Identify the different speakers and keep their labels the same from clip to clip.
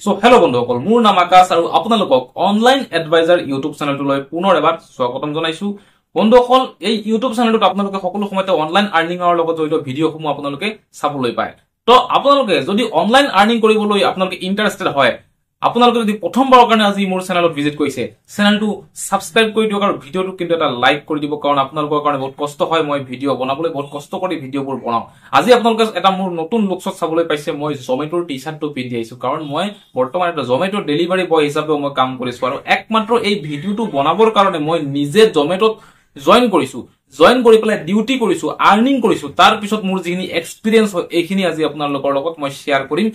Speaker 1: So hello' বন্ধুসকল, মোৰ নাম আকাশ আৰু আপোনালোকক অনলাইন এডভাইজাৰ ইউটিউব চেনেলটোলৈ পুনৰ এবাৰ স্বাগতম জনাইছো। বন্ধুসকল, এই ইউটিউব চেনেলটোত আপোনালোকে সকলো সময়তে অনলাইন আৰ্নিঙৰ লগত জড়িত ভিডিঅ'সমূহ আপোনালোকে চাবলৈ পায়। তো আপোনালোকে যদি অনলাইন আৰ্নিং কৰিবলৈ আপোনালোকে ইণ্টাৰেষ্টেড হয়, আপোনালোকে যদি প্ৰথমবাৰৰ কাৰণে আজি মোৰ চেনেলত ভিজিট কৰিছে, চেনেলটো সাবস্ক্ৰাইব কৰি দিয়ক আৰু ভিডিঅ'টো কিন্তু এটা লাইক কৰি দিব, কাৰণ আপোনালোকৰ কাৰণে বহুত কষ্ট হয়। মই ভিডিঅ' বনাবলৈ বহুত কষ্ট কৰি ভিডিঅ'বোৰ বনাওঁ। আজি আপোনালোকে এটা মোৰ নতুন লুকছত চাবলৈ পাইছে। মই জমেটোৰ টি চাৰ্টটো পিন্ধি আহিছো, কাৰণ মই বৰ্তমান এটা জমেটোৰ ডেলিভাৰী বয় হিচাপেও মই কাম কৰিছো, আৰু একমাত্ৰ এই ভিডিঅ'টো বনাবৰ কাৰণে মই নিজে জমেটোত জইন কৰিছো। জইন কৰি পেলাই ডিউটি কৰিছো, আৰ্নিং কৰিছো। তাৰ পিছত মোৰ যিখিনি এক্সপিৰিয়েঞ্চ হয় এইখিনি আজি আপোনালোকৰ লগত মই শ্বেয়াৰ কৰিম।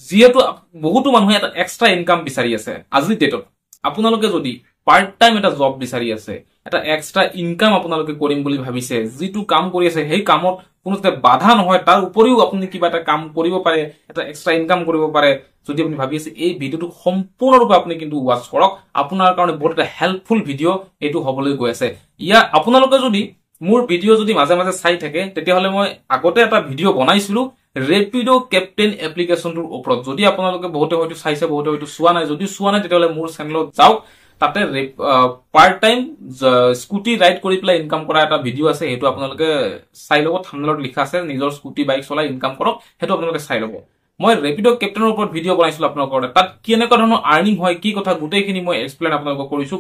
Speaker 1: যিহেতু বহুতো মানুহে এটা এক্সট্ৰা ইনকাম বিচাৰি আছে আজিৰ ডেটত, আপোনালোকে যদি পাৰ্ট টাইম এটা জব বিচাৰি আছে, এটা এক্সট্ৰা ইনকাম আপোনালোকে কৰিম বুলি ভাবিছে, যিটো কাম কৰি আছে সেই কামত কোনো বাধা নহয়, তাৰ উপৰিও আপুনি কিবা এটা কাম কৰিব পাৰে, এটা এক্সট্ৰা ইনকাম কৰিব পাৰে, যদি আপুনি ভাবি আছে, এই ভিডিঅ'টো সম্পূৰ্ণৰূপে আপুনি কিন্তু ৱাচ কৰক। আপোনাৰ কাৰণে বহুত এটা হেল্পফুল ভিডিঅ' এইটো হবলৈ গৈ আছে। আপোনালোকে যদি মোৰ ভিডিঅ' যদি মাজে মাজে চাই থাকে, তেতিয়াহ'লে মই আগতে এটা ভিডিঅ' বনাইছিলো ৰেপিডো কেপ্টেইন এপ্লিকেশ্যনটোৰ ওপৰত। যদি আপোনালোকে বহুতে হয়তো চাইছে, বহুতে হয়তো চোৱা নাই। যদি চোৱা নাই তেতিয়াহ'লে মোৰ চেনেলত যাওক, তাতে পাৰ্ট টাইম স্কুটি ৰাইড কৰি পেলাই ইনকাম কৰা এটা ভিডিঅ' আছে, সেইটো আপোনালোকে চাই ল'ব। থাম্বনেইলত লিখা আছে নিজৰ স্কুটি বাইক চলাই ইনকাম কৰক, সেইটো আপোনালোকে চাই ল'ব। মই ৰেপিডো কেপ্টেইনৰ ওপৰত ভিডিঅ' বনাইছিলো আপোনালোকৰ, তাত কেনেকুৱা ধৰণৰ আৰ্নিং হয়, কি কথা, গোটেইখিনি মই এক্সপ্লেইন আপোনালোকক কৰিছো।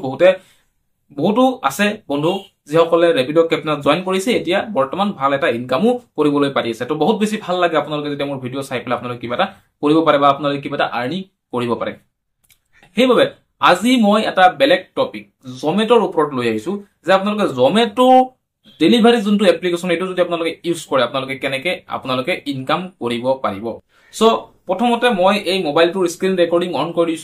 Speaker 1: বহুতো আছে বন্ধু যিসকলে ৰেপিডো কেপ্টেইনত জইন কৰিছে, এতিয়া বৰ্তমান ভাল এটা ইনকামো কৰিবলৈ পাৰি আছে। তো বহুত বেছি ভাল লাগে আপোনালোকে যেতিয়া মোৰ ভিডিঅ' চাই পেলাই আপোনালোকে কিবা এটা কৰিব পাৰে বা আপোনালোকে কিবা এটা আৰ্নিং কৰিব পাৰে। সেইবাবে আজি মই এটা বেলেগ টপিক জমেটোৰ ওপৰত লৈ আহিছো, যে আপোনালোকে জমেটো ডেলিভাৰী যোনটো এপ্লিকেশ্যন, এইটো যদি আপোনালোকে ইউজ কৰে, আপোনালোকে ইনকাম কৰিব পাৰিব। সো প্ৰথমতে মই এই মোবাইলটোৰ স্ক্ৰীন ৰেকৰ্ডিং অন কৰি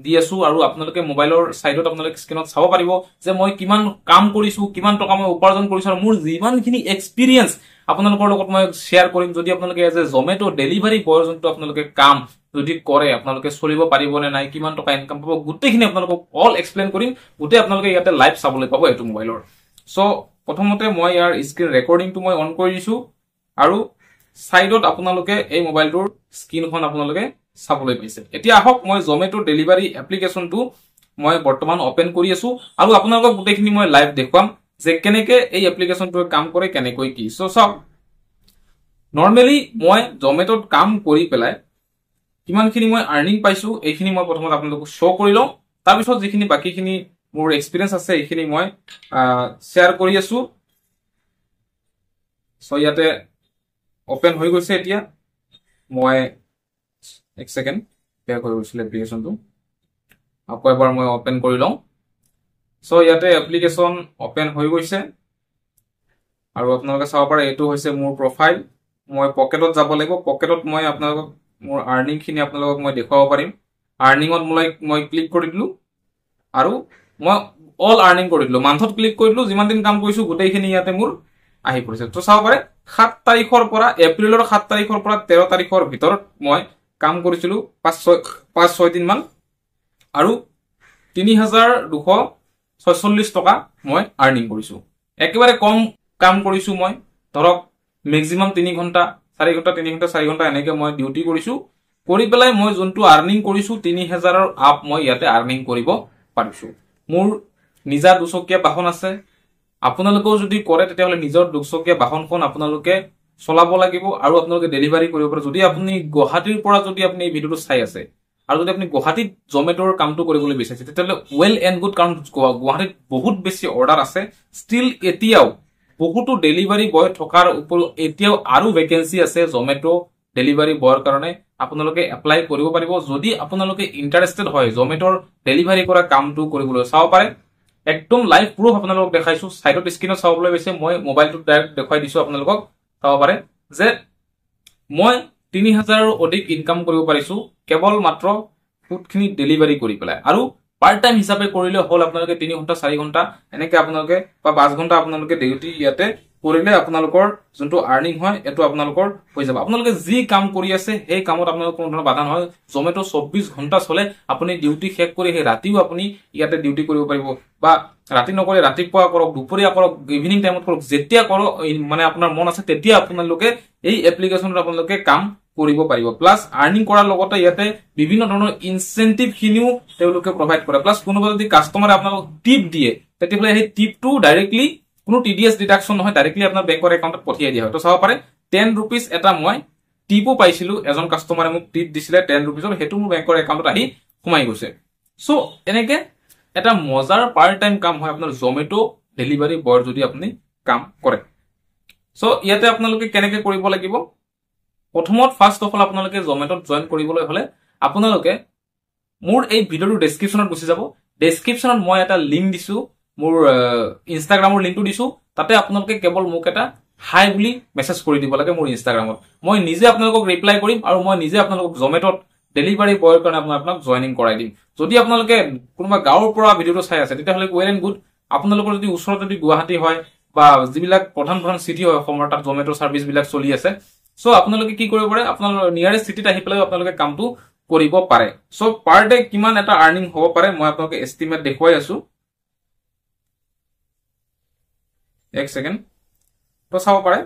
Speaker 1: দি আছো, আৰু আপোনালোকে মোবাইলৰ চাইডত আপোনালোকে স্ক্ৰীনত চাব পাৰিব যে মই কিমান কাম কৰিছো, কিমান টকা মই উপাৰ্জন কৰিছো, আৰু মোৰ যিমানখিনি এক্সপিৰিয়েঞ্চ আপোনালোকৰ লগত মই শ্বেয়াৰ কৰিম। যদি আপোনালোকে এজ এ জমেটো ডেলিভাৰী বয়ৰ যোনটো আপোনালোকে কাম যদি কৰে, আপোনালোকে চলিব পাৰিব নে নাই, কিমান টকা ইনকাম পাব, গোটেইখিনি আপোনালোকক অল এক্সপ্লেইন কৰিম। গোটেই আপোনালোকে ইয়াতে লাইভ চাবলৈ পাব এইটো মোবাইলৰ। সো প্ৰথমতে মই ইয়াৰ স্ক্ৰীন ৰেকৰ্ডিংটো মই অন কৰি দিছো, আৰু সাইডত আপোনালোকে এই মোবাইলটোৰ স্ক্ৰীনখন আপোনালোকে চাবলৈ পাইছে। এতিয়া আহক, মই জমেটো ডেলিভাৰী এপ্লিকেশ্যনটো মই বৰ্তমান অপেন কৰি আছো, আৰু আপোনালোকক গোটেইখিনি মই লাইভ দেখুৱাম যে কেনেকে এই এপ্লিকেশ্যনটোৱে কাম কৰে, কেনেকৈ কি। সো চাওক, নৰ্মেলি মই জমেটোত কাম কৰি পেলাই কিমানখিনি মই আৰ্নিং পাইছো, এইখিনি মই প্ৰথমত আপোনালোকক শ্ব' কৰি লওঁ। তাৰপিছত যিখিনি বাকীখিনি মোৰ এক্সপিৰিয়েঞ্চ আছে এইখিনি মই শ্বেয়াৰ কৰি আছো। সো ইয়াতে অপেন হৈ গৈছে। এতিয়া মই এক ছেকেণ্ড, বেক হৈ গৈছিল এপ্লিকেশ্যনটো, আকৌ এবাৰ মই অপেন কৰি লওঁ। সো ইয়াতে এপ্লিকেশ্যন অপেন হৈ গৈছে, আৰু আপোনালোকে চাব পাৰে এইটো হৈছে মোৰ প্ৰফাইল। মই পকেটত যাব লাগিব। পকেটত মই আপোনালোকক মোৰ আৰ্নিংখিনি আপোনালোকক মই দেখুৱাব পাৰিম। আৰ্নিঙত মই ক্লিক কৰি দিলো, আৰু মই অল আৰ্নিং কৰি দিলো। মান্থত ক্লিক কৰি দিলো, যিমান দিন কাম কৰিছো গোটেইখিনি ইয়াতে মোৰ আহি পৰিছে। তো চাব পাৰে 7 তাৰিখৰ পৰা, এপ্ৰিলৰ 7 তাৰিখৰ পৰা 13 তাৰিখৰ ভিতৰত মই কাম কৰিছিলো 5-6 দিন মান, আৰু 3246 টকা মই আৰ্নিং কৰিছো। একেবাৰে কম কাম কৰিছো মই, ধৰক মেক্সিমাম 3 ঘণ্টা 4 ঘণ্টা 3 ঘণ্টা 4 ঘণ্টা এনেকে মই ডিউটি কৰিছো। কৰি পেলাই মই যোনটো আৰ্নিং কৰিছো 3000ৰ আপ মই ইয়াতে আৰ্নিং কৰিব পাৰিছো। মোৰ নিজা দুচকীয়া বাহন আছে। আপোনালোকেও যদি কৰে তেতিয়াহ'লে নিজৰ দুচকীয়া বাহনখন আপোনালোকে চলাব লাগিব, আৰু আপোনালোকে ডেলিভাৰী কৰিব পাৰে। যদি আপুনি গুৱাহাটীৰ পৰা যদি আপুনি এই ভিডিঅ'টো চাই আছে, আৰু যদি আপুনি গুৱাহাটীত জমেটোৰ কামটো কৰিবলৈ বিচাৰিছে, তেতিয়াহ'লে ৱেল এণ্ড গুড, কাৰণ গুৱাহাটীত বহুত বেছি অৰ্ডাৰ আছে। ষ্টিল এতিয়াও বহুতো ডেলিভাৰী বয় থকাৰ উপৰিও এতিয়াও আৰু ভেকেঞ্চি আছে জমেটো ডেলিভাৰী বয়ৰ কাৰণে। আপোনালোকে এপ্লাই কৰিব পাৰিব যদি আপোনালোকে ইণ্টাৰেষ্টেড হয় জমেটোৰ ডেলিভাৰী কৰা কামটো কৰিবলৈ। চাব পাৰে, একদম লাইভ প্ৰুফ আপোনালোকক দেখাইছো। সাইডত স্ক্ৰীনত চাবলৈ পাইছে, মই মোবাইলটোত ডাইৰেক্ট দেখুৱাই দিছো। আপোনালোকক চাব পাৰে যে মই 3000ৰ অধিক ইনকাম কৰিব পাৰিছো কেৱল মাত্ৰ ফুডখিনি ডেলিভাৰী কৰি পেলাই। আৰু পাৰ্ট টাইম হিচাপে কৰিলে হ'ল আপোনালোকে 3 ঘণ্টা 4 ঘণ্টা এনেকে আপোনালোকে, বা 5 ঘণ্টা আপোনালোকে ডিউটি ইয়াতে কৰিলে আপোনালোকৰ যোনটো আৰ্নিং হয় এইটো আপোনালোকৰ হৈ যাব। আপোনালোকে যি কাম কৰি আছে সেই কামত আপোনালোকৰ কোনো ধৰণৰ বাধা নহয়। জমেটো 24 ঘণ্টা চলে। আপুনি ডিউটি শেষ কৰি সেই ৰাতিও আপুনি ইয়াতে ডিউটি কৰিব পাৰিব, বা ৰাতি নকৰি ৰাতিপুৱা কৰক, দুপৰীয়া কৰক, ইভিনিং টাইমত কৰক, যেতিয়া কৰক মানে আপোনাৰ মন আছে তেতিয়া আপোনালোকে এই এপ্লিকেশ্যনত আপোনালোকে কাম কৰিব পাৰিব প্লাস আৰ্নিং কৰাৰ লগতে ইয়াতে বিভিন্ন ধৰণৰ ইনসেন্টিভ খিনিও তেওঁলোকে প্ৰভাইড কৰে প্লাস কোনোবা যদি কাস্টমাৰে আপোনাক টিপ দিয়ে তেতিয়াহলে সেই টিপটো ডাইৰেক্টলি কোনো টিডিএস ডিডাকশন নহয় ডাইৰেক্টলি আপোনাৰ বেংকৰ একাউণ্টত পঠিয়াই দিয়া হয় তো চাব পাৰে 10 rupees এটা মই টিপো পাইছিলো এজন কাস্টমাৰে মোক টিপ দিছিলে 10 rupees হেতু মোৰ বেংকৰ একাউণ্টত আহি সোমাই গৈছে সো এনেকে এটা মজাৰ পাৰ্ট টাইম কাম হয় আপোনাৰ জমেটো ডেলিভাৰী বয়ৰ যদি আপুনি কাম কৰে সো ইয়াতে আপোনালোকে কেনেকে কৰিব লাগিব প্ৰথমত ফাৰ্স্ট অফ অল আপোনালোকে জমেটত জয়েন কৰিবলৈ হলে আপোনালোকে মোৰ এই ভিডিওৰ ডেসক্ৰিপচনত গুচি যাব ডেসক্ৰিপচনত মই এটা লিংক দিছো মোৰ ইনষ্টাগ্ৰামৰ লিংকটো দিছো তাতে আপোনালোকে কেৱল মোক এটা হাই বুলি মেসেজ কৰি দিব লাগে মোৰ ইনষ্টাগ্ৰামত মই নিজে আপোনালোকক ৰিপ্লাই কৰিম আৰু মই নিজে আপোনালোকক জমেটত ডেলিভাৰী বয়ৰ কাৰণে আপোনাক জয়েনিং কৰাই দিম যদি আপোনালোকে কোনোবা গাঁৱৰ পৰা ভিডিওটো চাই আছে তেতিয়াহলে ওয়েল এণ্ড গুড আপোনালোকৰ যদি ওচৰত যদি গুৱাহাটী হয় বা যিবিলাক প্ৰধান সিটি হয় অসমৰ তাত জমেটো সাৰ্ভিস বিলাক চলি আছে সো আপোনালোকে কি কৰিব পাৰে আপোনালোকৰ নিয়াৰেষ্ট সিটিত আহি পেলাই আপোনালোকে কামটো কৰিব পাৰে সো পাৰ ডে কিমান এটা আৰ্নিং হ'ব পাৰে মই আপোনালোকে এস্টিমেট দেখুৱাই আছো এক সেকেন্ড তো চাব পাৰে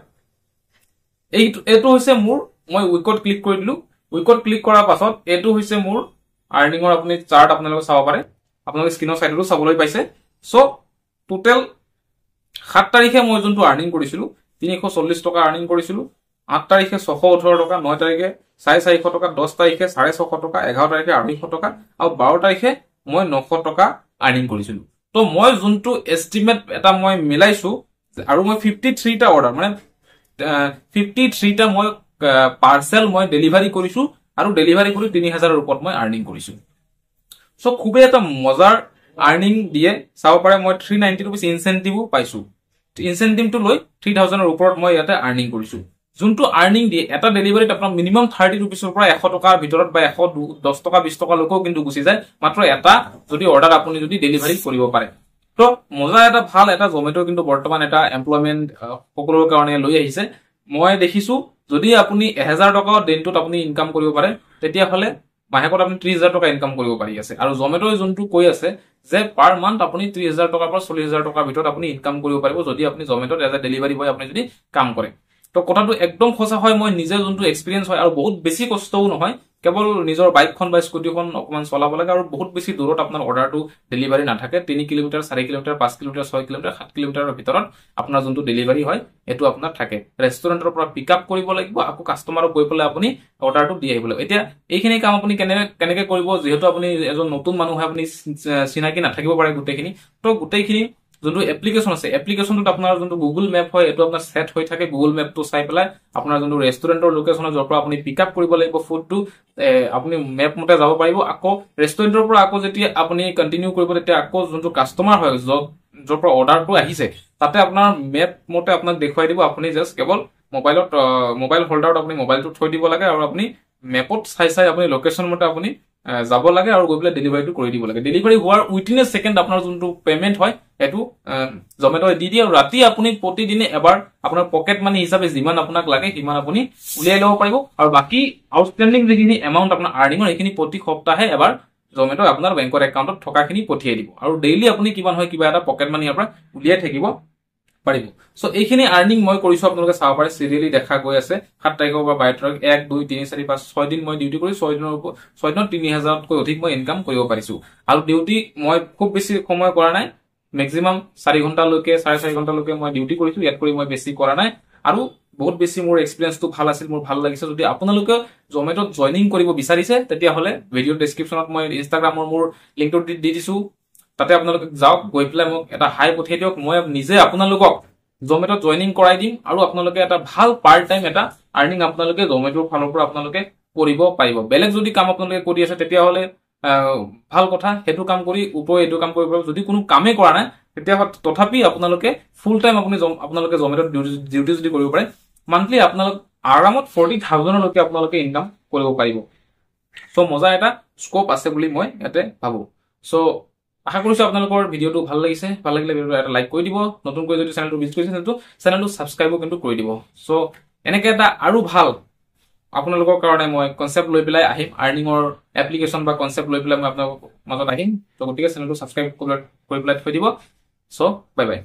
Speaker 1: এইটো হৈছে মোৰ মই উইকত ক্লিক কৰি দিলো উইকত ক্লিক কৰাৰ পাছত এইটো হৈছে মোৰ আৰ্নিংৰ আপুনি চাৰ্ট আপোনালোকে চাব পাৰে আপোনালোকে স্ক্ৰিনৰ সাইডটো চাবলৈ পাইছে সো টোটাল 7 তাৰিখে মই যোনটো আৰ্নিং কৰিছিলো 340 টকা আৰ্নিং কৰিছিলো 8 তাৰিখে 618 টকা 9 তাৰিখে 450 টকা 10 তাৰিখে 650 টকা 11 তাৰিখে 250 টকা আৰু 12 তাৰিখে মই 900 টকা আৰ্নিং কৰিছিলো তো মই যোনটো এস্টিমেট এটা মই মিলাইছো আৰু মই 53 টা অৰ্ডাৰ মানে 53 টা মই পাৰ্সেল মই ডেলিভাৰী কৰিছো আৰু ডেলিভাৰী কৰি 3000 ৰ ওপৰত মই আৰ্নিং কৰিছো সো খুবে এটা মজাৰ আৰ্নিং দিয়ে চাব পাৰে মই 390 rupees ইনসেন্টিভো পাইছো ইনসেন্টিভটো লৈ 3000 ৰ ওপৰত মই ইয়াতে আৰ্নিং কৰিছো যোনটো আৰ্নিং দিয়ে এটা ডেলিভাৰীত আপোনাৰ মিনিমাম 30 rupees ৰ পৰা 100 টকাৰ ভিতৰত বা 110 টকা 20 টকা লৈকেও কিন্তু গুচি যায় মাত্ৰ এটা যদি অৰ্ডাৰ আপুনি যদি ডেলিভাৰী কৰিব পাৰে তো মজা এটা ভাল এটা জমেটো কিন্তু বৰ্তমান এটা এমপ্লয়মেন্ট সকলোৰ কাৰণে লৈ আহিছে মই দেখিছো যদি আপুনি 1000 টকা দিনটোত আপুনি ইনকাম কৰিব পাৰে তেতিয়া হলে মাহেকত আপুনি 30000 টকা ইনকাম কৰিব পাৰি আছে আৰু জমেটো যোনটো কৈ আছে যে পাৰ মান্থ আপুনি 30000 টকাৰ পৰা 40000 টকাৰ ভিতৰত আপুনি ইনকাম কৰিব পাৰিব যদি আপুনি জমেটোত এজ এ ডেলিভাৰী বয় আপুনি যদি কাম কৰে তো কথাটো একদম খোসা হয় মই নিজে যোনটো এক্সপেৰিয়েন্স হয় আৰু বহুত বেছি কষ্টও নহয় কেৱল নিজৰ বাইকখন বা স্কুটিখন অকমান চলাব লাগে আৰু বহুত বেছি দূৰত আপোনাৰ অৰ্ডাৰটো ডেলিভাৰী নাথাকে 3 কিলোমিটাৰ 4 কিলোমিটাৰ 5 কিলোমিটাৰ 6 কিলোমিটাৰ 7 কিলোমিটাৰৰ ভিতৰত আপোনাৰ যোনটো ডেলিভাৰী হয় এটো আপোনাৰ থাকে ৰেষ্টুৰেন্টৰ পৰা পিকআপ কৰিব লাগিব আকৌ কাস্টমাৰক গৈ পেলাই আপুনি অৰ্ডাৰটো দি আহিব লাগিব এতিয়া এইখিনি কাম আপুনি কেনেকে কৰিব যেহেতু আপুনি এজন নতুন মানুহ হয় আপুনি চিনাকি নাথাকিব পাৰে গুটেখিনি তো গুটেখিনি যোনটো এপ্লিকেশন আছে এপ্লিকেশনটো আপোনাৰ যোনটো গুগল মেপ হয় এটো আপোনাৰ সেট হৈ থাকে গুগল মেপটো চাই পেলাই আপোনাৰ যোনটো ৰেষ্টুৰেন্টৰ লোকেশনৰ যৰ পৰা আপুনি পিকআপ কৰিব লাগিব ফুডটো আপুনি মেপ মতে যাব পাৰিব আকৌ ৰেষ্টুৰেন্টৰ পৰা আকৌ যেতিয়া আপুনি কন্টিনিউ কৰিব তেতিয়া আকৌ যোনটো কাস্টমাৰ হয় যৰ পৰা অৰ্ডাৰটো আহিছে তাতে আপোনাৰ মেপ মতে আপোনাক দেখুৱাই দিব আপুনি জাস্ট কেৱল মোবাইল হোল্ডাৰত আপুনি মোবাইলটো থৈ দিব লাগে আৰু আপুনি মেপত চাই আপুনি লোকেশন মতে আপুনি যাব লাগে আৰু গৈ পেলাই ডেলিভাৰীটো কৰি দিব লাগে ডেলিভাৰী হোৱাৰ উইথিন এ সেকেন্ড আপোনাৰ যোনটো পেমেন্ট হয় এটো জমেটো দি দিয়ে আৰু ৰাতি আপুনি প্ৰতিদিনে এবাৰ আপোনাৰ পকেট মানি হিচাপে যিমান আপোনাক লাগে সিমান আপুনি উলিয়াই ল'ব পাৰিব আৰু বাকি আউটষ্টেণ্ডিং যিখিনি এমাউন্ট আপোনাৰ আৰ্নিংৰ এইখিনি প্ৰতি সপ্তাহে এবাৰ জমেটো আপোনাৰ বেংকৰ একাউণ্টত থকাখিনি পঠিয়াই দিব আৰু ডেইলি আপুনি কিমান হয় কিবা এটা পকেট মানি আপোনাৰ উলিয়াই থাকিব পাৰিব সো এইখিনি আৰ্নিং মই কৰিছো আপোনালোকে চাব পাৰে সিৰিয়ালি দেখা গৈ আছে 7 তাৰিখৰ পৰা 22 তাৰিখ 1 2 3 4 5 6 দিন মই ডিউটি কৰি 6 দিনত 3000 কৈ অধিক মই ইনকাম কৰিব পাৰিছো আৰু ডিউটি মই খুব বেছি সময় কৰা নাই ম্যাক্সিমাম 4 ঘণ্টা লৈকে 4.5 ঘণ্টা লৈকে মই ডিউটি কৰিছো ইয়াত কৰি মই বেছি কৰা নাই আৰু বহুত বেছি মোৰ এক্সপেৰিয়েন্সটো ভাল আছিল মোৰ ভাল লাগিছে যদি আপোনালোকে জমেটোত জয়েনিং কৰিব বিচাৰিছে তেতিয়া হলে ভিডিও ডেসক্ৰিপচনত মই ইনষ্টাগ্ৰামৰ মোৰ লিংকটো দি দিছো তাতে আপোনালোকে যাওক গৈ পেলাই মোক এটা হাই পঠিয়াই দিয়ক মই নিজে আপোনালোকক জমেটোত জয়েনিং কৰাই দিম আৰু আপোনালোকে এটা ভাল পাৰ্ট টাইম এটা আৰ্নিং আপোনালোকে জমেটোৰ ফালৰ পৰা আপোনালোকে কৰিব পাৰিব বেলেগ যদি কাম আপোনালোকে কৰি আছে তেতিয়া হলে ভাল কথা হেতু কাম কৰি উপৰ এটো কাম কৰিব যদি কোনো কামে কৰা নাই তেতিয়া তথাপি আপোনালোকে ফুল টাইম আপোনালোকে জমেটোত ডিউটি যদি কৰিব পাৰে মান্থলি আপোনালোক আৰামত 40000 লৈকে আপোনালোকে ইনকাম কৰিব পাৰিব সো মজা এটা স্কোপ আছে বুলি মই ইয়াতে ভাবো সো আশা কৰিছো আপোনালোকৰ ভিডিওটো ভাল লাগিছে ভাল লাগিলে ভিডিওটো এটা লাইক কৰি দিব নতুনকৈ যদি চেনেলটো ভিজিট কৰিছে চেনেলটো সাবস্ক্ৰাইবো কিন্তু কৰি দিব সো এনেকে এটা আৰু ভাল আপোনালোকৰ কাৰণে মই কনসেপ্ট লৈ পেলাই আহিম আৰ্নিংৰ এপ্লিকেশন বা কনসেপ্ট লৈ পেলাই মই আপোনালোকৰ মাজত আহিম তো গতিকে চেনেলটো সাবস্ক্ৰাইব কৰি পেলাই থৈ দিব সো বাই বাই